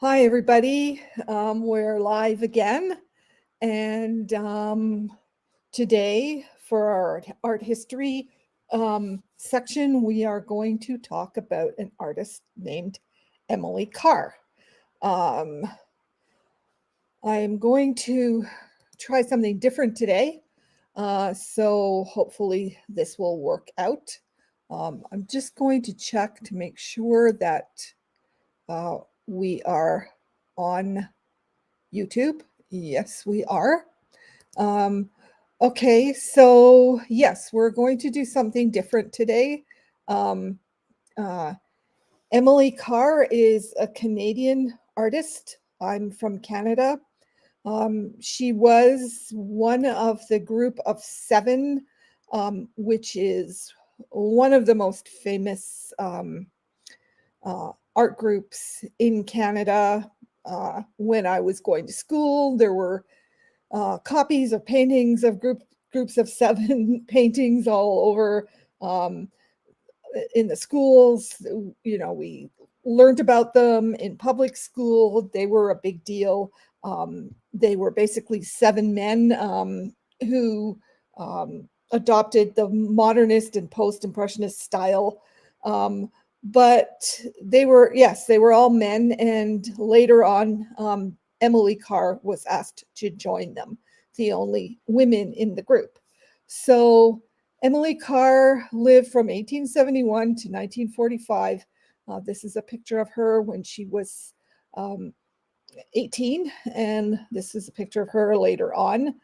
Hi, everybody. We're live again. And today, for our art history section, we are going to talk about an artist named Emily Carr. Um, I'm going to try something different today. So hopefully this will work out. I'm just going to check to make sure that we are on YouTube. Yes, we are. Okay, so yes, we're going to do something different today. Um, uh, Emily Carr is a Canadian artist. I'm from Canada. She was one of the group of seven, which is one of the most famous art groups in Canada. When I was going to school, there were copies of paintings of groups of seven paintings all over in the schools. We learned about them in public school. They were a big deal. They were basically seven men who adopted the modernist and post-impressionist style. But they were all men, and later on, Emily Carr was asked to join them, the only women in the group. So Emily Carr lived from 1871 to 1945. This is a picture of her when she was 18, and this is a picture of her later on.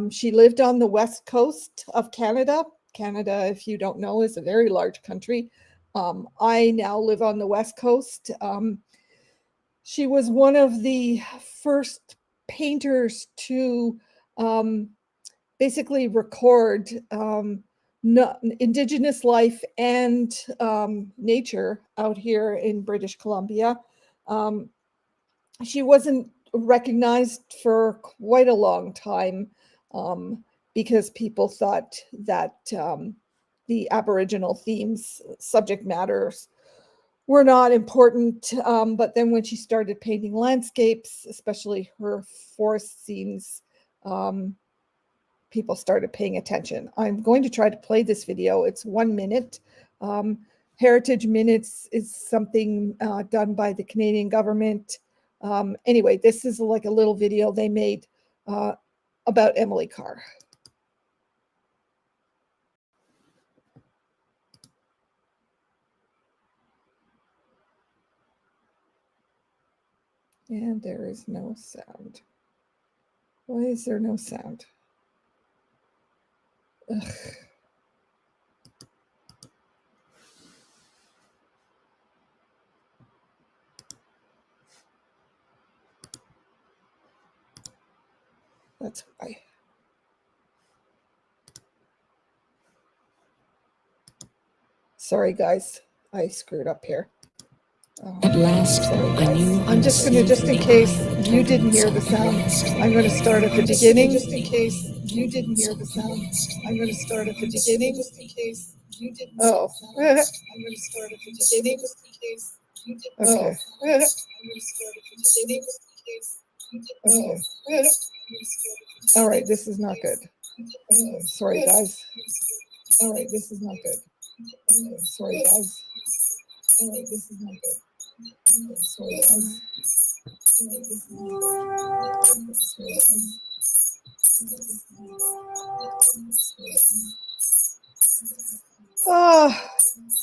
She lived on the west coast of Canada. Canada, if you don't know, is a very large country. I now live on the west coast. She was one of the first painters to basically record Indigenous life and nature out here in British Columbia. She wasn't recognized for quite a long time because people thought that the Aboriginal themes, subject matters, were not important. But then when she started painting landscapes, especially her forest scenes, people started paying attention. I'm going to try to play this video. It's 1 minute. Heritage Minutes is something done by the Canadian government. Anyway, this is like a little video they made about Emily Carr. And there is no sound. Why is there no sound? Ugh. That's why. Sorry, guys. I screwed up here. At last, a new I'm just going to, just in case you didn't hear the sound, I'm going to start at the beginning. Just in case you didn't hear the sound, I'm going to start at the beginning. Just in case you didn't hear the sound, I'm going to start at the beginning. Just in case you didn't. Okay. I'm going to start at the beginning. Just in case you didn't. Okay. All right, this is not good. Sorry, guys. All right, this is not good. Sorry, guys. All right, this is not good. Sorry, guys.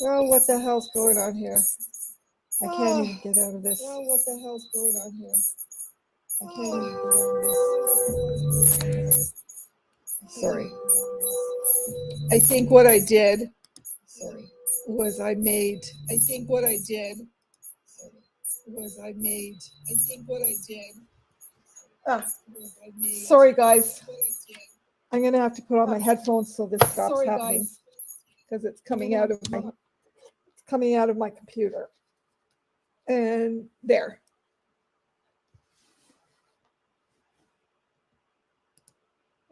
Oh, what the hell's going on here? I can't even get out of this. Oh, what the hell's going on here? I can't even get out of this. Sorry. I think what I did was I made. I think what I did was I made. I think what I did. Sorry, guys. I'm gonna have to put on my headphones so this stops happening because it's coming out of my computer. And there.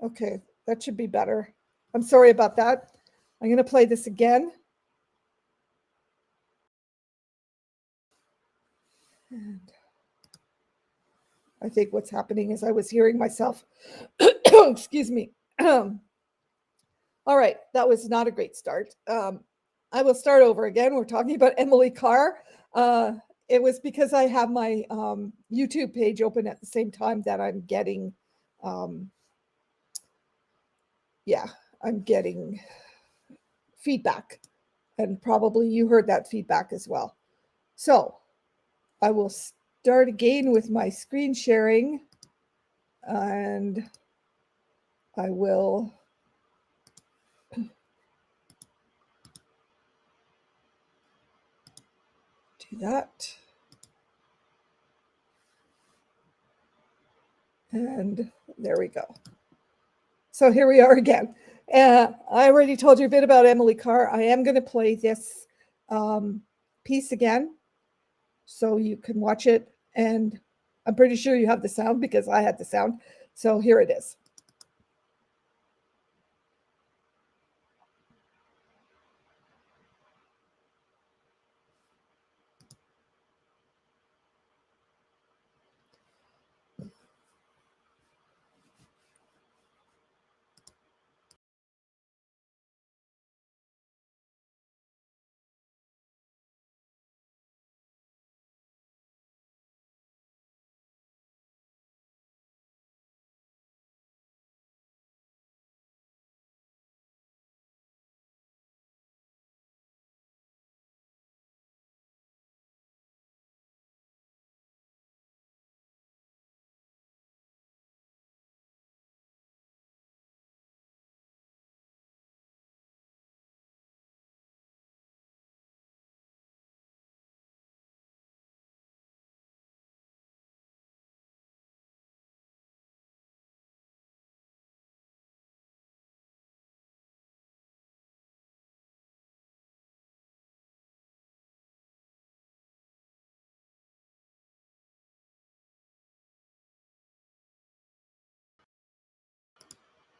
Okay, that should be better. I'm sorry about that. I'm gonna play this again. And I think what's happening is I was hearing myself. Excuse me. All right, that was not a great start. I will start over again. We're talking about Emily Carr. It was because I have my YouTube page open at the same time that I'm getting, I'm getting feedback. And probably you heard that feedback as well. So I will start again with my screen sharing, and I will do that. And there we go. So here we are again. I already told you a bit about Emily Carr. I am going to play this piece again so you can watch it. And I'm pretty sure you have the sound because I had the sound. So here it is.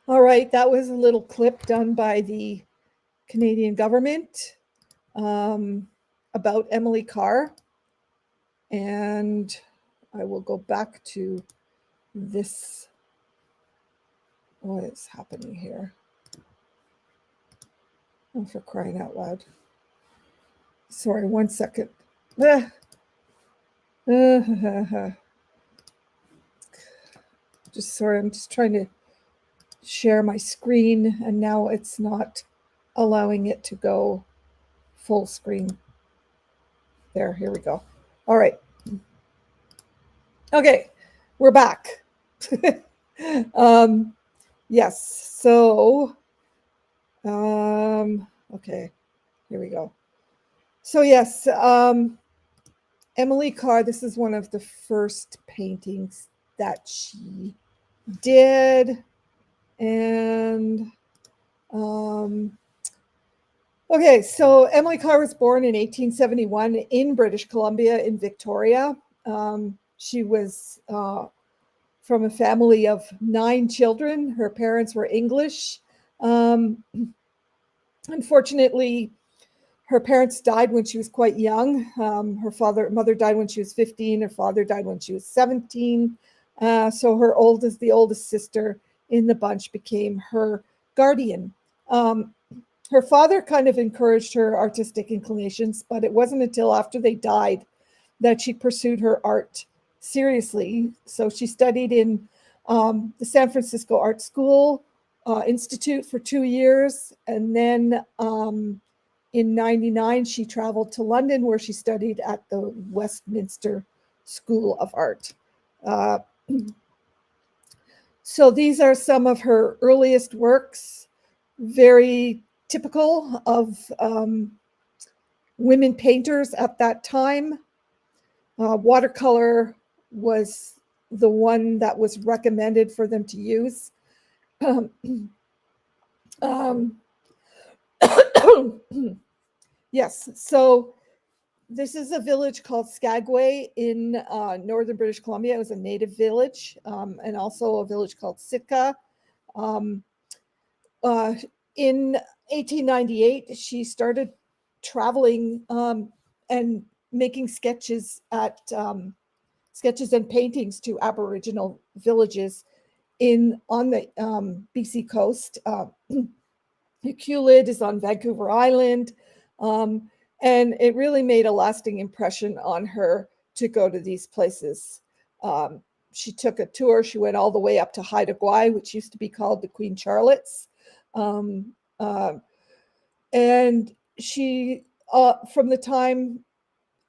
All right, that was a little clip done by the Canadian government about Emily Carr. And I will go back to this. What is happening here? Oh, for crying out loud. Sorry, 1 second. Just sorry, I'm just trying to share my screen, and now it's not allowing it to go full screen. There, here we go. All right. Okay, we're back. Yes, so, okay, here we go. So yes, Emily Carr, this is one of the first paintings that she did. And okay, so Emily Carr was born in 1871 in British Columbia in Victoria. She was from a family of 9 children. Her parents were English. Unfortunately, her parents died when she was quite young. Her mother died when she was 15. Her father died when she was 17. So the oldest sister in the bunch, became her guardian. Her father kind of encouraged her artistic inclinations, but it wasn't until after they died that she pursued her art seriously. So she studied in the San Francisco Art School Institute for 2 years, and then in 99, she traveled to London, where she studied at the Westminster School of Art. So these are some of her earliest works, very typical of women painters at that time. Watercolor was the one that was recommended for them to use. Yes, so this is a village called Skagway in northern British Columbia. It was a native village, and also a village called Sitka. Um, in 1898, she started traveling and making sketches at sketches and paintings to Aboriginal villages on the BC coast. Ucluelet is on Vancouver Island. And it really made a lasting impression on her to go to these places. She took a tour. She went all the way up to Haida Gwaii, which used to be called the Queen Charlotte's. And she, from the time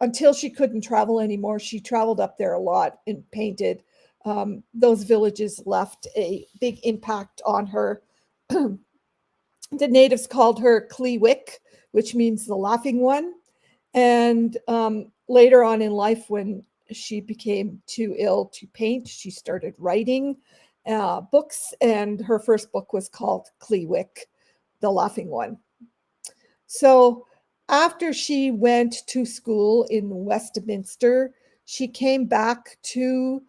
until she couldn't travel anymore, she traveled up there a lot and painted. Those villages left a big impact on her. The natives called her Kliwik, which means the laughing one. And later on in life, when she became too ill to paint, she started writing books, and her first book was called Kliwik, the laughing one. So after she went to school in Westminster, she came back to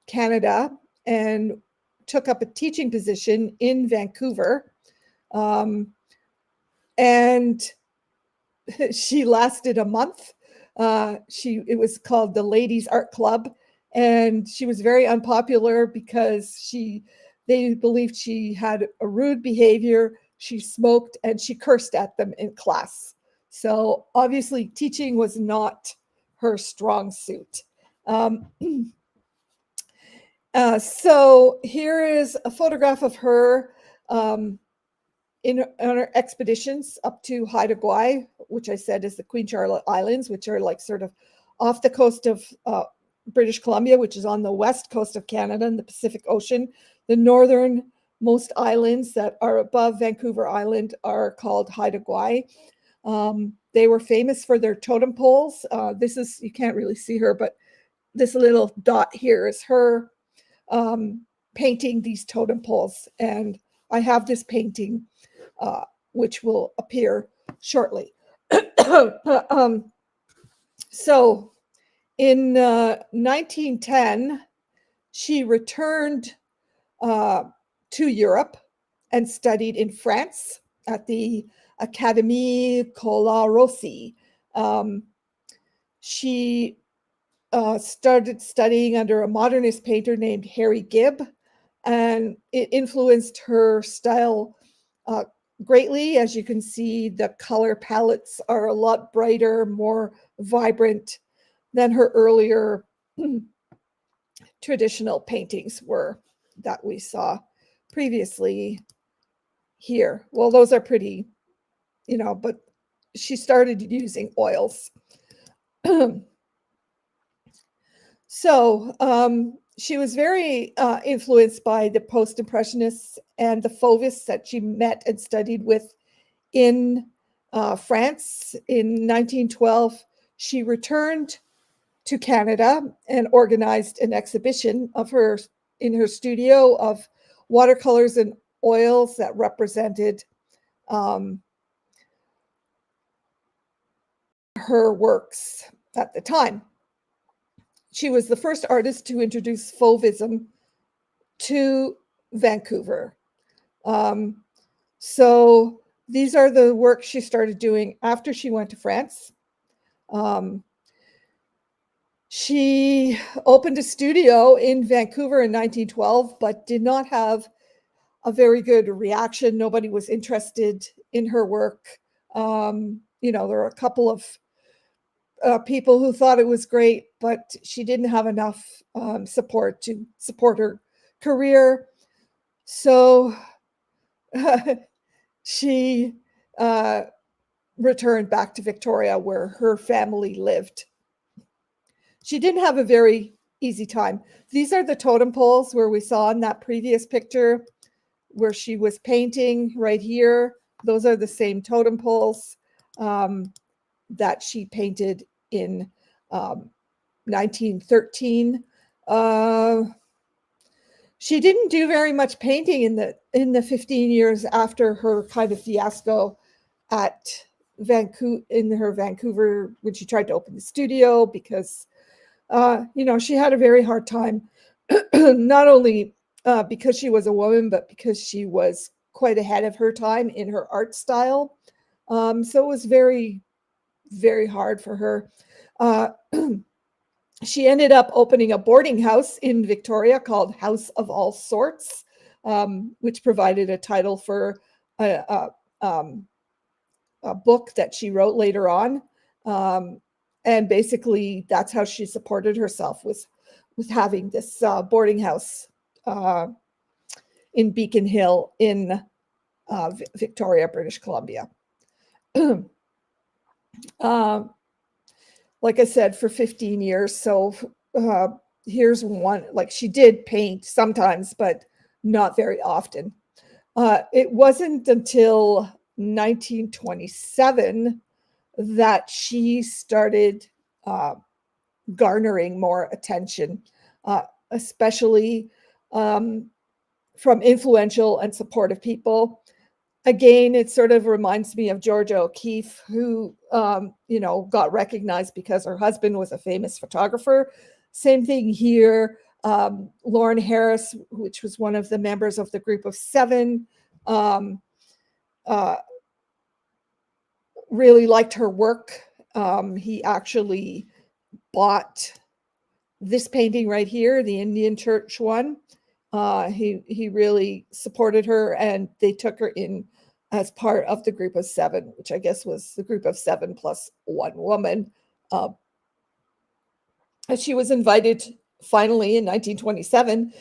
Canada and took up a teaching position in Vancouver. And she lasted a month. It was called the Ladies Art Club, and she was very unpopular because they believed she had a rude behavior. She smoked and she cursed at them in class. So obviously teaching was not her strong suit. So here is a photograph of her on her expeditions up to Haida Gwaii, which I said is the Queen Charlotte Islands, which are like sort of off the coast of British Columbia, which is on the west coast of Canada in the Pacific Ocean. The northernmost islands that are above Vancouver Island are called Haida Gwaii. They were famous for their totem poles. You can't really see her, but this little dot here is her painting these totem poles. And I have this painting, which will appear shortly. So in 1910, she returned to Europe and studied in France at the Académie Colarossi. She started studying under a modernist painter named Harry Gibb, and it influenced her style greatly. As you can see, the color palettes are a lot brighter, more vibrant than her earlier traditional paintings were that we saw previously here. Well, those are pretty, but she started using oils. So she was very influenced by the post-impressionists and the Fauvists that she met and studied with in France. In 1912, she returned to Canada and organized an exhibition of her in her studio of watercolors and oils that represented her works at the time. She was the first artist to introduce Fauvism to Vancouver. So these are the works she started doing after she went to France. She opened a studio in Vancouver in 1912, but did not have a very good reaction. Nobody was interested in her work. There were a couple of people who thought it was great, but she didn't have enough support to support her career. So she returned back to Victoria, where her family lived. She didn't have a very easy time. These are the totem poles where we saw in that previous picture where she was painting right here. Those are the same totem poles that she painted in 1913. She didn't do very much painting in the 15 years after her kind of fiasco at Vancouver when she tried to open the studio, because she had a very hard time, not only because she was a woman, but because she was quite ahead of her time in her art style. So it was very, very hard for her. She ended up opening a boarding house in Victoria called House of All Sorts, which provided a title for a, a book that she wrote later on. And basically, that's how she supported herself, was with having this boarding house in Beacon Hill in Victoria, British Columbia. Like I said, for 15 years. So here's one, like she did paint sometimes, but not very often. It wasn't until 1927 that she started garnering more attention, especially from influential and supportive people. Again, it sort of reminds me of Georgia O'Keeffe, who, got recognized because her husband was a famous photographer. Same thing here. Lauren Harris, which was one of the members of the group of seven, really liked her work. He actually bought this painting right here, the Indian church one. He really supported her, and they took her in as part of the group of seven, which I guess was the group of seven plus one woman. And she was invited finally in 1927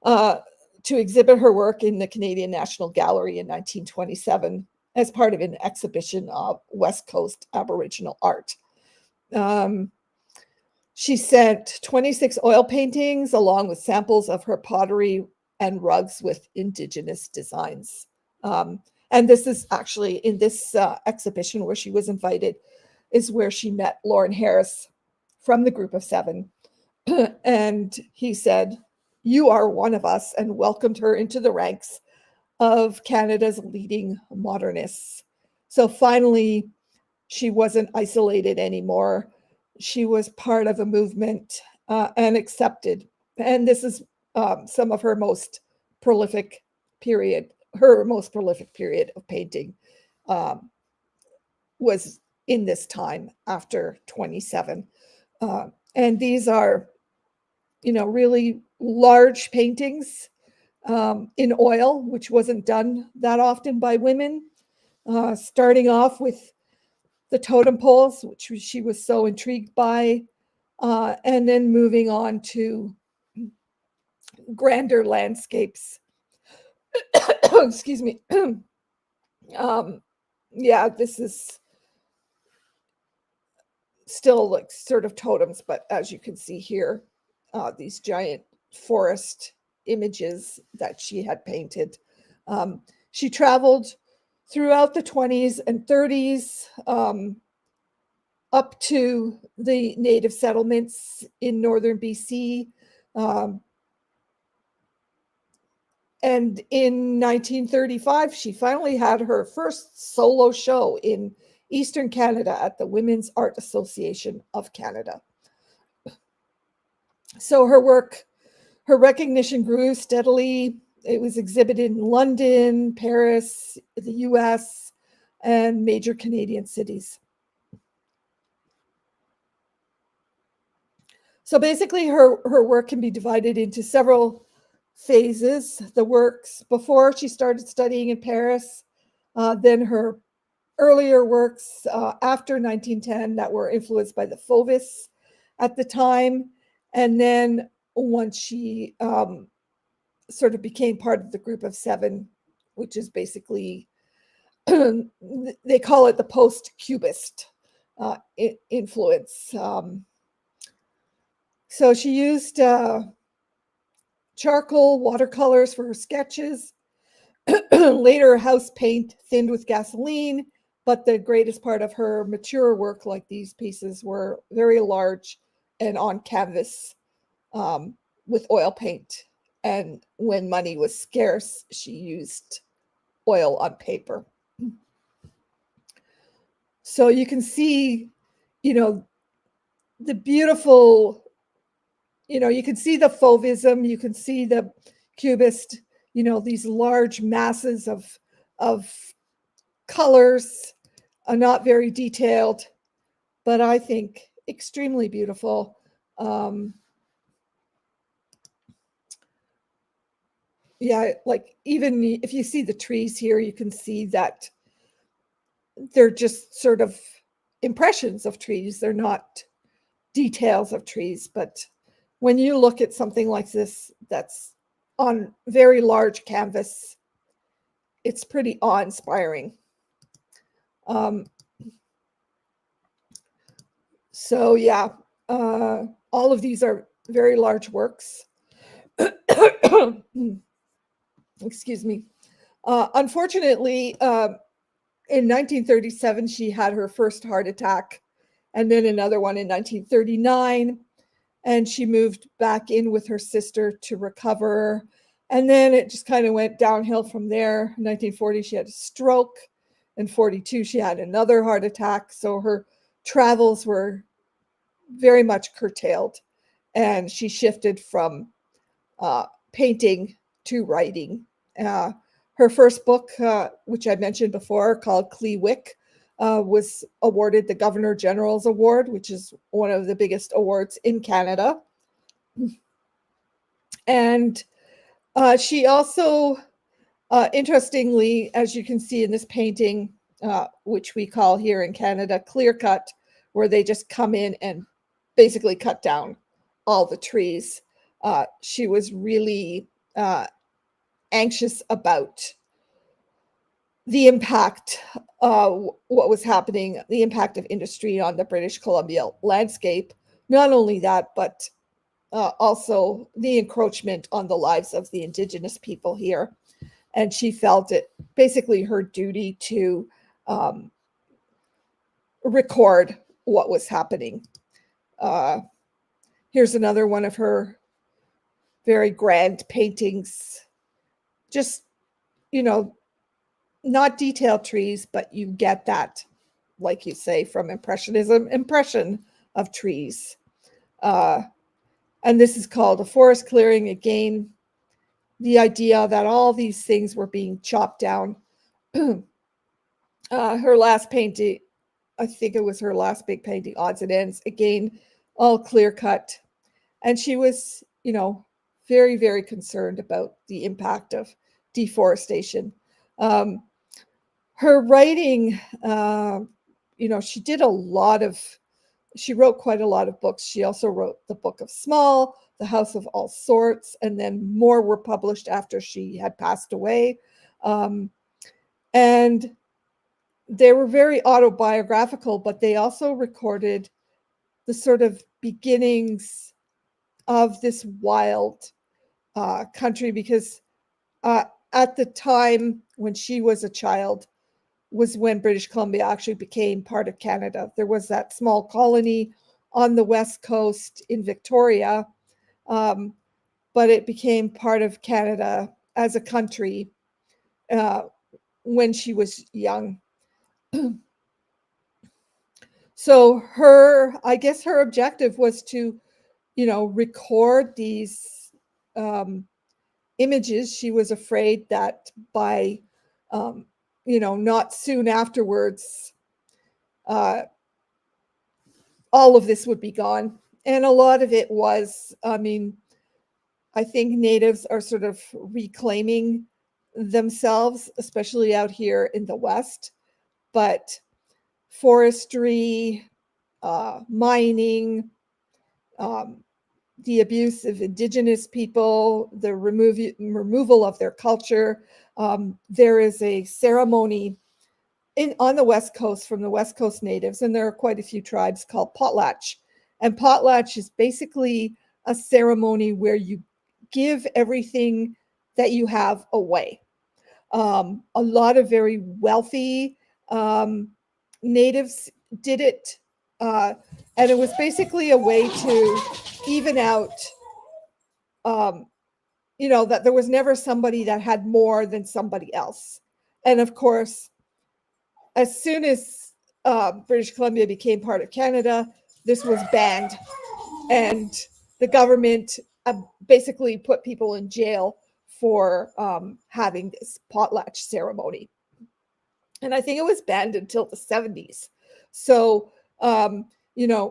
to exhibit her work in the Canadian National Gallery in 1927 as part of an exhibition of West Coast Aboriginal art. She sent 26 oil paintings along with samples of her pottery and rugs with Indigenous designs. And this is actually in this exhibition where she was invited, is where she met Lauren Harris from the group of seven. And he said, "You are one of us," and welcomed her into the ranks of Canada's leading modernists. So finally, she wasn't isolated anymore. She was part of a movement and accepted. And this is some of her most prolific period. Her most prolific period of painting was in this time after 27. And these are, really large paintings in oil, which wasn't done that often by women. Starting off with the totem poles, which she was so intrigued by, and then moving on to grander landscapes. Excuse me. Yeah, this is still like sort of totems, but as you can see here, these giant forest images that she had painted. She traveled throughout the 20s and 30s up to the native settlements in northern BC. And in 1935, she finally had her first solo show in Eastern Canada at the Women's Art Association of Canada. So her recognition grew steadily. It was exhibited in London, Paris, the US, and major Canadian cities. So basically, her work can be divided into several phases. The works before she started studying in Paris, then her earlier works after 1910 that were influenced by the Fauvists at the time, and then once she sort of became part of the group of seven, which is basically, they call it the post-Cubist influence. So she used charcoal watercolors for her sketches, later house paint thinned with gasoline, but the greatest part of her mature work, like these pieces, were very large and on canvas with oil paint. And when money was scarce, she used oil on paper. So you can see, the beautiful, you can see the Fauvism, you can see the Cubist, these large masses of colors, are not very detailed, but I think extremely beautiful. Yeah, like even if you see the trees here, you can see that they're just sort of impressions of trees. They're not details of trees, but when you look at something like this that's on very large canvas, it's pretty awe-inspiring. So yeah, all of these are very large works. Excuse me. Unfortunately, in 1937, she had her first heart attack, and then another one in 1939. And she moved back in with her sister to recover. And then it just kind of went downhill from there. In 1940, she had a stroke. In 42, she had another heart attack. So her travels were very much curtailed. And she shifted from painting to writing. Her first book, which I mentioned before, called Clee Wick, was awarded the Governor General's Award, which is one of the biggest awards in Canada. And she also, interestingly, as you can see in this painting, which we call here in Canada clear cut, where they just come in and basically cut down all the trees. She was really anxious about the impact, what was happening, the impact of industry on the British Columbia landscape. Not only that, but also the encroachment on the lives of the Indigenous people here. And she felt it basically her duty to record what was happening. Here's another one of her very grand paintings. Just, you know, not detailed trees, but you get that, like you say, from Impressionism, impression of trees. And this is called a forest clearing. Again, the idea that all these things were being chopped down. Her last painting, I think it was her last big painting, Odds and Ends, again, all clear cut. And she was, very, very concerned about the impact of deforestation. Her writing, she did a lot of, she wrote quite a lot of books. She also wrote The Book of Small, The House of All Sorts, and then more were published after she had passed away. And they were very autobiographical, but they also recorded the sort of beginnings of this wild country, because at the time when she was a child was when British Columbia actually became part of Canada. There was that small colony on the west coast in Victoria, but it became part of Canada as a country when she was young. So I guess her objective was to, record these images. She was afraid that by, not soon afterwards, all of this would be gone. And a lot of it was, I think natives are sort of reclaiming themselves, especially out here in the West. But forestry, mining, the abuse of Indigenous people, the removal of their culture. There is a ceremony on the West Coast from the West Coast natives, and there are quite a few tribes, called potlatch. And potlatch is basically a ceremony where you give everything that you have away. A lot of very wealthy natives did it, and it was basically a way to even out, that there was never somebody that had more than somebody else. And of course, as soon as British Columbia became part of Canada, this was banned, and the government basically put people in jail for having this potlatch ceremony. And I think it was banned until the 70s. So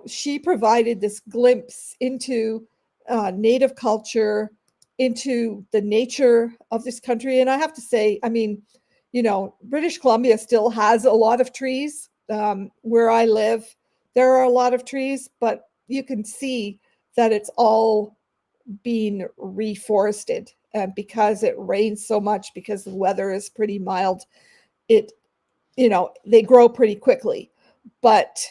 she provided this glimpse into Native culture, into the nature of this country. And I have to say, I mean, British Columbia still has a lot of trees. Where I live, there are a lot of trees, but you can see that it's all being reforested. And because it rains so much, because the weather is pretty mild, it, they grow pretty quickly. But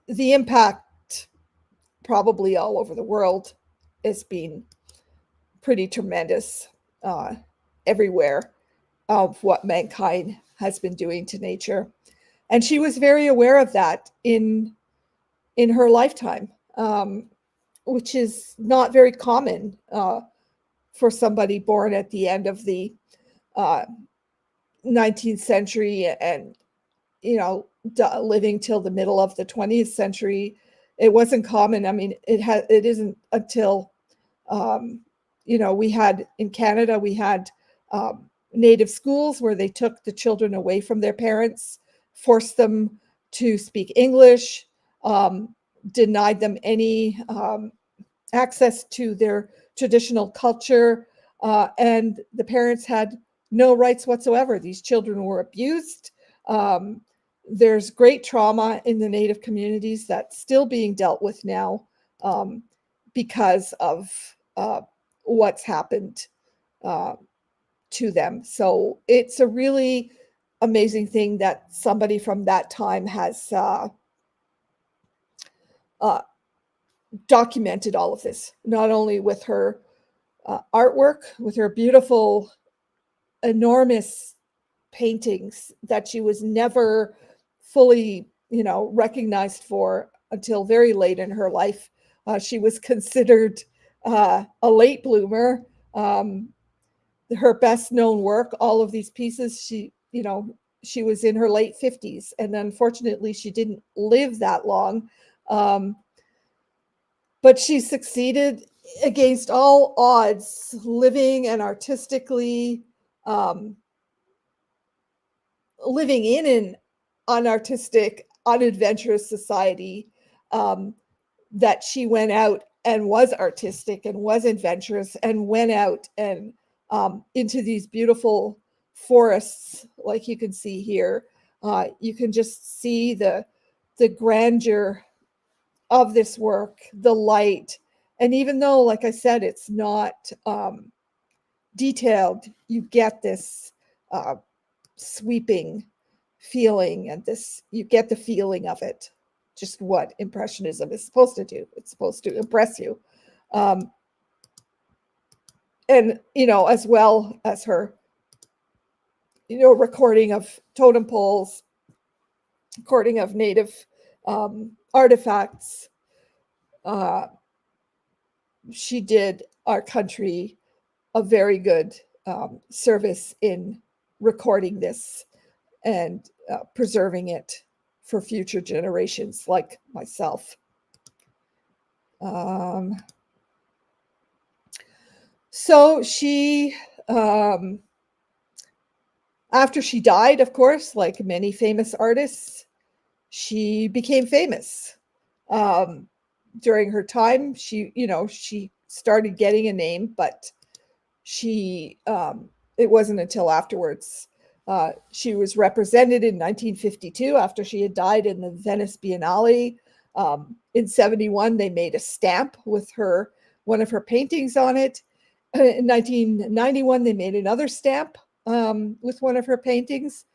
the impact probably all over the world has been pretty tremendous everywhere of what mankind has been doing to nature. And she was very aware of that in her lifetime, which is not very common for somebody born at the end of the 19th century and living till the middle of the 20th century. It wasn't common. I mean, it isn't until we had in Canada, we had Native schools where they took the children away from their parents, forced them to speak English, denied them any access to their traditional culture, and the parents had no rights whatsoever. These children were abused. There's great trauma in the Native communities that's still being dealt with now because of what's happened to them. So it's a really amazing thing that somebody from that time has documented all of this, not only with her artwork, with her beautiful, enormous paintings that she was never fully, recognized for until very late in her life. She was considered a late bloomer. Her best known work, all of these pieces, she was in her late 50s, and unfortunately she didn't live that long. But she succeeded against all odds, living and artistically, living in an unartistic, unadventurous society, that she went out and was artistic and was adventurous and went out and into these beautiful forests, like you can see here. You can just see the grandeur of this work, the light. And even though, like I said, it's not detailed, you get this sweeping feeling, and you get the feeling of it, just what Impressionism is supposed to do. It's supposed to impress you. And, as well as her, recording of totem poles, recording of Native artifacts. She did our country a very good service in recording this and preserving it for future generations like myself. So she, after she died, of course, like many famous artists, she became famous. During her time, she started getting a name, but it wasn't until afterwards. She was represented in 1952 after she had died in the Venice Biennale. In 71, they made a stamp with one of her paintings on it. In 1991, they made another stamp with one of her paintings.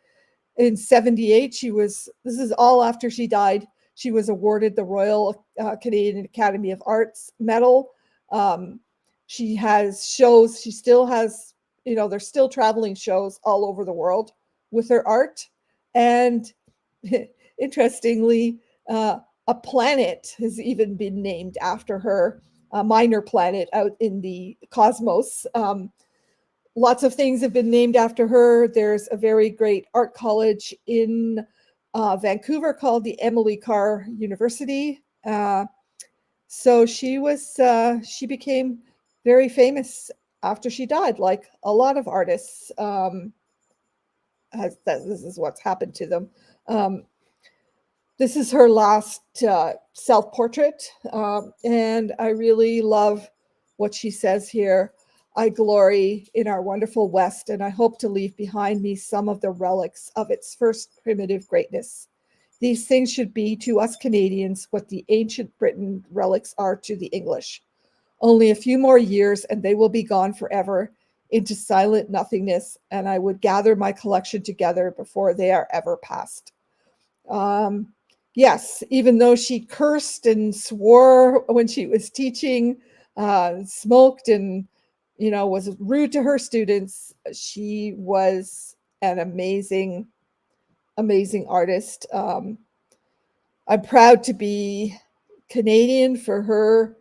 In 78, this is all after she died, she was awarded the Royal Canadian Academy of Arts Medal. She has shows, she still has, they're still traveling shows all over the world with her art. And interestingly, a planet has even been named after her, a minor planet out in the cosmos. Lots of things have been named after her. There's a very great art college in Vancouver called the Emily Carr University. So she became very famous after she died, like a lot of artists. This is what's happened to them. This is her last self-portrait, and I really love what she says here. I glory in our wonderful West, and I hope to leave behind me some of the relics of its first primitive greatness. These things should be to us Canadians what the ancient Britain relics are to the English. Only a few more years, and they will be gone forever into silent nothingness, and I would gather my collection together before they are ever past. Um, yes, even though she cursed and swore when she was teaching, smoked and was rude to her students, she was an amazing, amazing artist. I'm proud to be Canadian for her.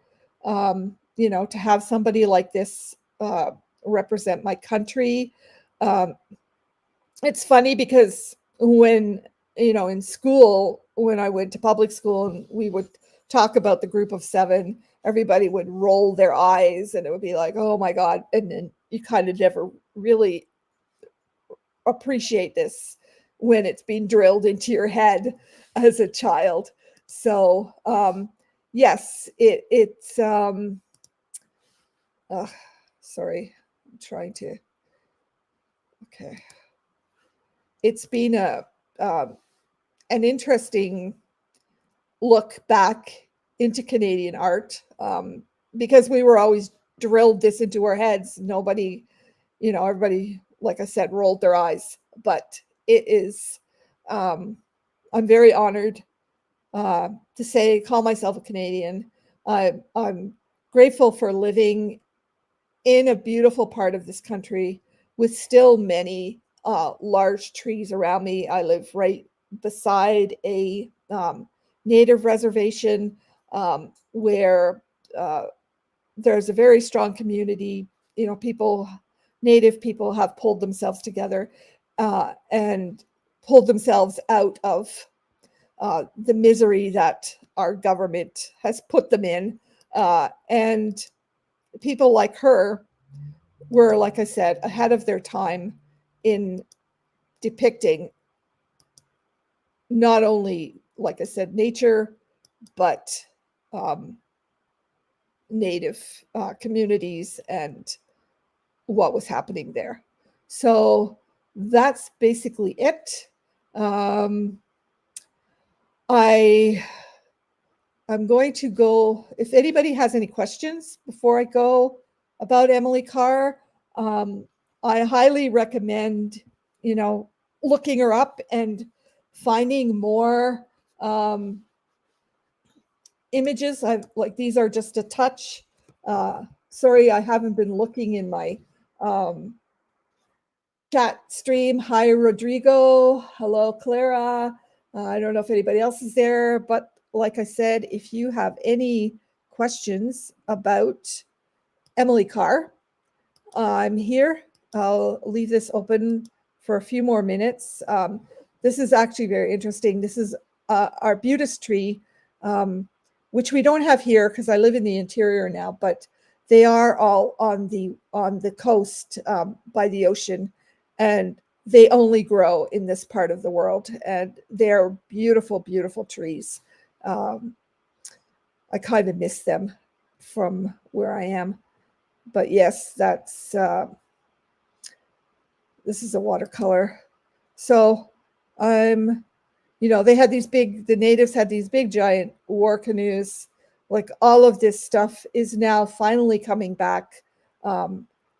To have somebody like this represent my country. Um, it's funny because when in school, when I went to public school and we would talk about the group of seven, everybody would roll their eyes and it would be like, oh my god, and then you kind of never really appreciate this when it's being drilled into your head as a child. So yes, it's sorry, I'm trying to, okay, it's been an interesting look back into Canadian art, because we were always drilled this into our heads. Nobody, everybody, like I said, rolled their eyes. But it is, I'm very honored call myself a Canadian. I'm grateful for living in a beautiful part of this country with still many large trees around me. I live right beside a native reservation where there's a very strong community. Native people have pulled themselves together and pulled themselves out of the misery that our government has put them in. And people like her were, like I said, ahead of their time in depicting not only, like I said, nature, but um, native communities and what was happening there. So that's basically it. Um, I'm going to go, if anybody has any questions before I go about Emily Carr, I highly recommend, looking her up and finding more images. These are just a touch. Sorry, I haven't been looking in my um, chat stream. Hi, Rodrigo. Hello, Clara. I don't know if anybody else is there, but like I said, if you have any questions about Emily Carr, I'm here. I'll leave this open for a few more minutes. This is actually very interesting. This is arbutus tree, which we don't have here because I live in the interior now, but they are all on the coast by the ocean, and they only grow in this part of the world, and they're beautiful, beautiful trees. I kind of miss them from where I am, but yes, this is a watercolor. So they had the natives had these big giant war canoes. Like, all of this stuff is now finally coming back.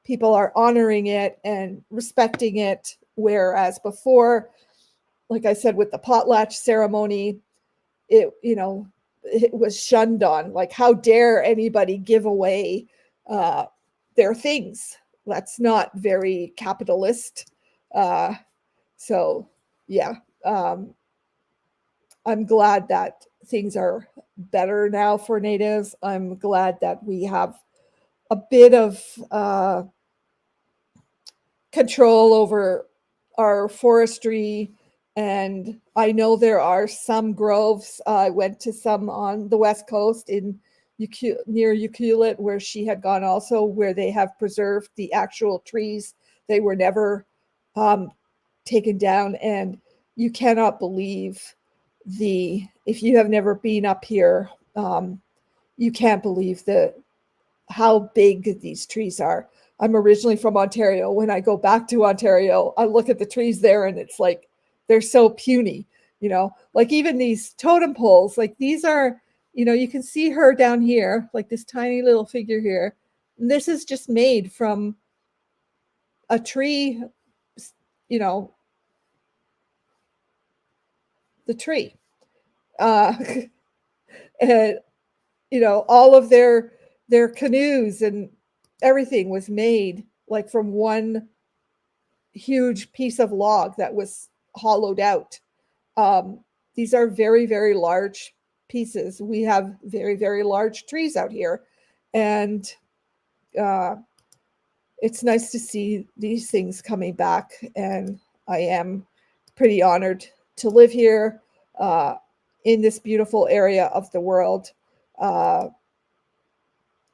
People are honoring it and respecting it, whereas before, like I said, with the potlatch ceremony, it was shunned on. Like, how dare anybody give away their things? That's not very capitalist. So yeah, I'm glad that things are better now for natives. I'm glad that we have a bit of control over our forestry. And I know there are some groves. I went to some on the West Coast near Ucluelet, where she had gone also, where they have preserved the actual trees. They were never taken down. And you cannot believe if you have never been up here, you can't believe how big these trees are. I'm originally from Ontario. When I go back to Ontario, I look at the trees there and it's like they're so puny, like even these totem poles, like these are, you can see her down here, like this tiny little figure here. And this is just made from a tree, the tree. And all of their canoes and everything was made like from one huge piece of log that was hollowed out. These are very, very large pieces. We have very, very large trees out here, and it's nice to see these things coming back. And I am pretty honored to live here in this beautiful area of the world.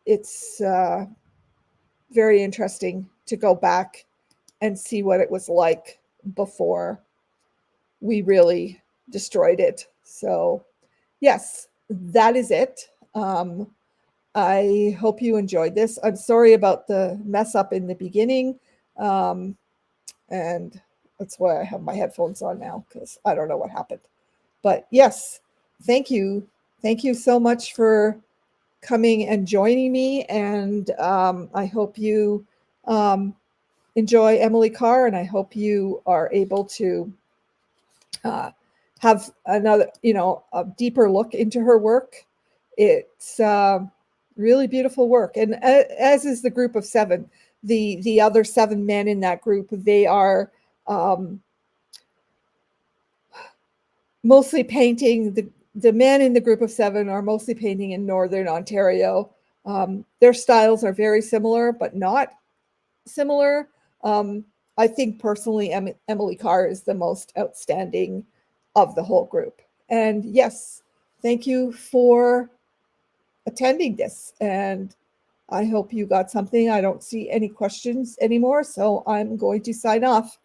It's very interesting to go back and see what it was like before we really destroyed it. So, yes, that is it. I hope you enjoyed this. I'm sorry about the mess up in the beginning. And that's why I have my headphones on now, because I don't know what happened. But yes, thank you. Thank you so much for coming and joining me. And I hope you enjoy Emily Carr, and I hope you are able to have another, a deeper look into her work. It's really beautiful work. And as is the group of 7, the other 7 men in that group, they are mostly painting. The men in the group of 7 are mostly painting in Northern Ontario. Their styles are very similar, but not similar. I think personally, Emily Carr is the most outstanding of the whole group. And yes, thank you for attending this. And I hope you got something. I don't see any questions anymore, so I'm going to sign off.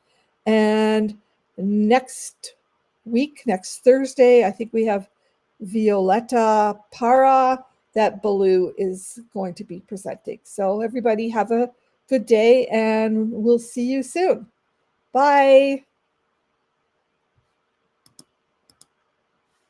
And next week, next Thursday, I think we have Violeta Parra that Baloo is going to be presenting. So everybody have a good day, and we'll see you soon. Bye.